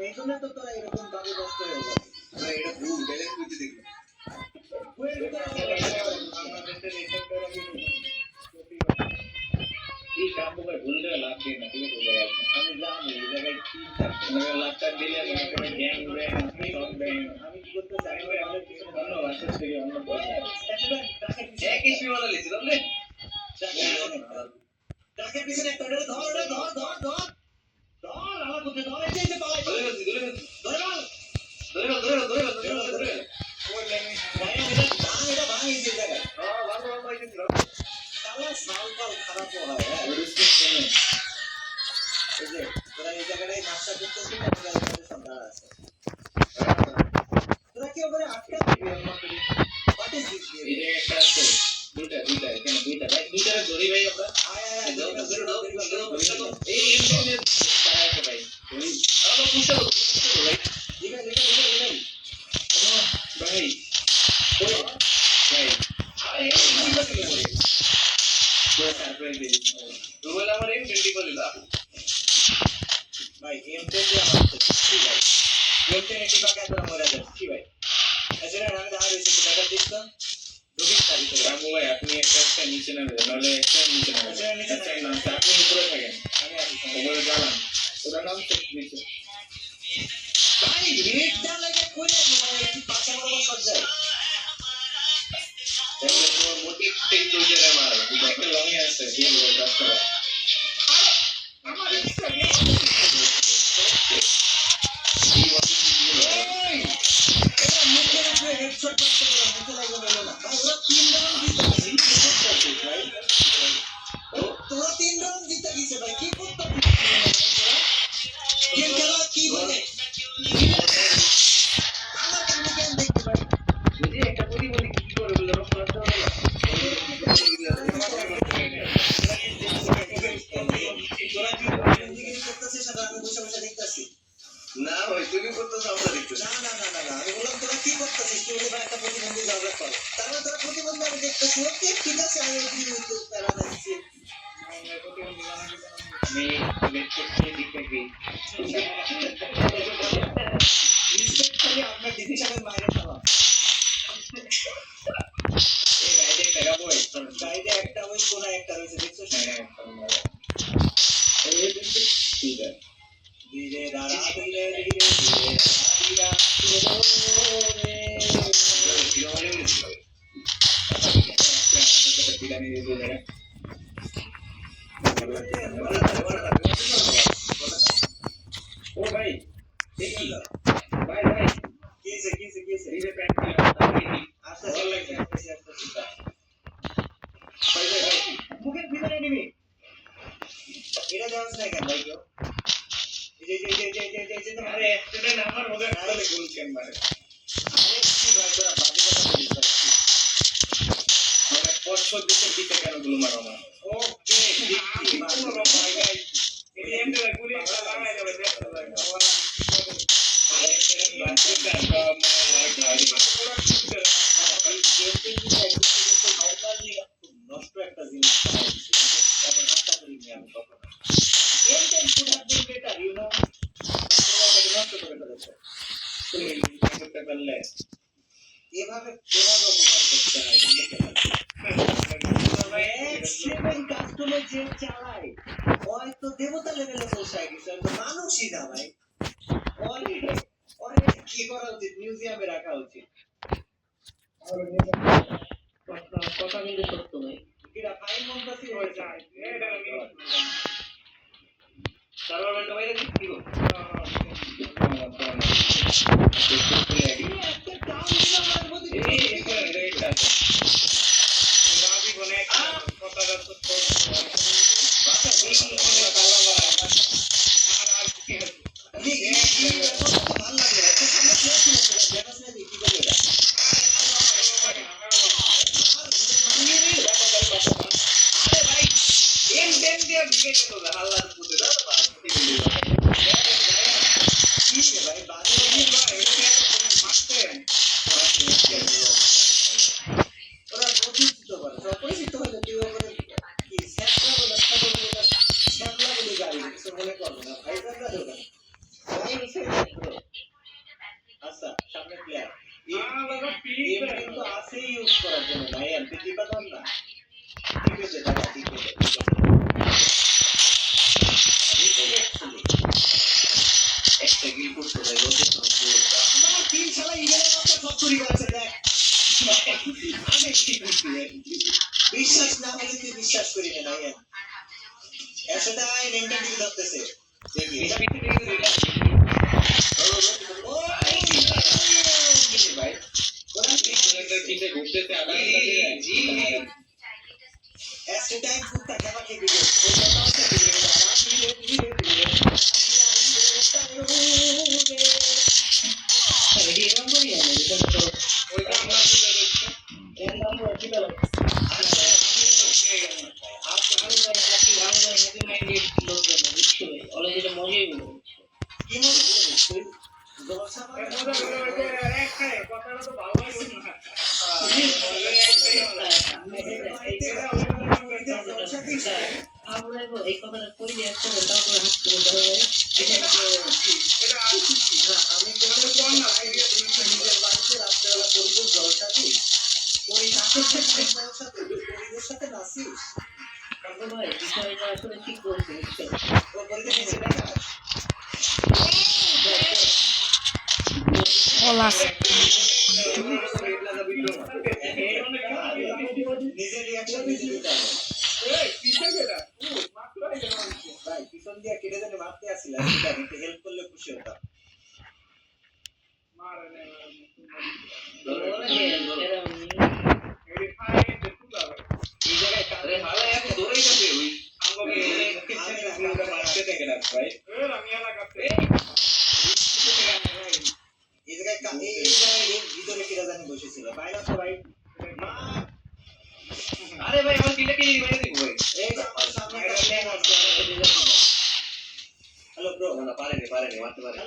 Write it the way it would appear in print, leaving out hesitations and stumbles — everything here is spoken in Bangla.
এই জন্য তো তোরা এরকম ভাবে কষ্ট হয়ে যাবে। তোরা এটা ভুল বেলেন বুঝতে দেখবি এই কামগুলো ভুললে লাভ দিয়ে না, ঠিক আছে? আমি জানি এই জায়গায় কি থাকে লাভটা দিলে গ্যাং ব্যাং সব ব্যাং আমি কি করতে চাই আমাদের কিছু অন্য ভাষা থেকে অন্য একই সীমানা লিখছিলাম রে তাকে পিছনে একটা ধর ধর ধর ধর ধর আমার বুঝে ধর এই যে পালাই ধরে ধরে ধরে ধরে ধরে ধরে ধরে ধরে ওই লাইনে গায়ে এটা ভাঙি যে জায়গায় ভালো ভালো হইছিল তাহলে সাউন্ডটা খারাপ হয় এই যে তোরা এই জায়গায় নাস্তা করতেছিস না তোরা এখানে সন্ধ্যা আছে তোরা কি ওখানে আটকা দিবি আমাকে হোয়াট ইজ দিস এটা একটা আছে দুইটা এখানে দুইটা ভাই দুইটা ধরি ভাই আমরা আয় দাও এই এমএন পায় ভাই ওই আলো পুষো ভাই দিগা ভাই ওই ভাই আরে কি করতে হবে তোরা সারপ্রাইজ দিবি রোল আমার এম 20 বলিলা ভাই এম 10 আমার কি ভাই এম 10 একটু বাকি আছে আমার আছে কি ভাই আচ্ছা না আমি দাঁড়া রইছি টাকা দিছ তো রবি তারিখ রামু ভাই আপনি একটা নিচে নামে নালে একটা নিচে নামে আচ্ছা নিচে না আপনি উপরে থাকেন আমি আসি উপরে গেলাম ওটা নাম নিচে ভাই রেটটা লাগে কইলে ভাই কি পাশে বড় সজ্জা তাহলে তো মোটিভ টেক চলে যায় মারা একটা লংই আছে দিয়ে রাস্তা আরে আমার এক্সট্রা নেই হেডশট করতে পারে মুখে লাগবে বলো না ভাই ওরা 3 রাউন্ড জিতে গেছে ভাই তোরা 3 রাউন্ড জিতে গেছে ভাই কি করতে গেম খেলা কি বলে আমার কানে কেন দেখতে ভাই যদি একটা বলি কি করে বলে রক্ত হলো তোরা কি করতেছিস সাদা আমি বসে বসে দেখতাছি না ভাই তুমি করতেছ আমরা দেখতেছি না আমি বললাম তোরা কি করতেছিস তুই বলে একটা প্রতিবন্ধী ঝগড়া কর তারপরে তোরা প্রতিবন্ধী আমি দেখতেছি ওকে ঠিক আছে আমি একটু প্যারা দিচ্ছি আমি লেট করতে দিতে গিয়ে রিসপেক্ট খালি আপনার দিদি সাথে মাইরে খাওয়া এই রাইডে একটা বই রাইডে একটা ওই কোনা একটা রয়েছে দেখছো এই দেখতে ঠিক আছে ধীরে দাঁড়া ধীরে ধীরা ও ভাই দেখি ভাই কিসে এই যে প্যান্ট আস্তে ভালো লাগছে আস্তে ভাই মুখের ভিতরে নিবি এটা দেওয়া যায় কেন ভাই কেউ আরে স্টুডেন্ট আমার মধ্যে আরে গোল কেন মারে আরে কি ভাই তোরা বাজে কথা বলিস মানে পছন্দ দিতে কেন গুলো মারো না ওকে দেখি মারো ভাই গাইস এই এমডি ভাই গুলি লাগাই যাবে দেখতে ভাই আরে কেন বাচ্চা কা মার গাড়ি নষ্ট একটা জিনিস এখন আশা করি আমি কখনো Anything could have been better, you know. নষ্ট করে ফেলেছে তুমি করতে পারলে এভাবে অপমান করতে হয় সেভেন কাস্টমার যে চালায় হয়তো দেবতা লেভেলে পৌঁছায় গেছে হয়তো মানুষই না ভাই অনেক কি করা উচিত মিউজিয়ামে রাখা উচিত কথা কিন্তু সত্য নয় এটা ফাইন মন্তাসি হয়ে যায় সার্ভার বাইরে কি গো মনে করবো না ভাই বিশ্বাস না হলে তুই বিশ্বাস করি না ভাই একশোটা নেমটা দিকে ধরতেছে দেখি এটা পিছনে দিকে দিলাম ও ভাই ওরা একটা চিন্তা ঘুরতেছে আলাদা জি একশোটা কুত্তা খাবা খেয়ে দিবে ওটা তো আছে দিবে এরকম করি আমি এটা তো ওইটা আমরা কি করছি এর নাম কি বলে এই কথাটা করি একটা আমি নিজের বাড়িতে রাত্রেবেলা পরিবেশ জলসা দিই পরিবেশের সাথে নাচিস ভাই বিষয়টা আসলে ঠিক বলছে নিজের রিয়াকশন নিজে দিতে হবে ভাই পিছন দিয়ে কেটে যেন মারতে আসিলাম একটু হেল্প করলে খুশি হতাম আরে ভাই আমার কিলে কি মেরে দিব ভাই এই আমার সামনে হ্যালো ব্রো না পারেনি মারতে পারে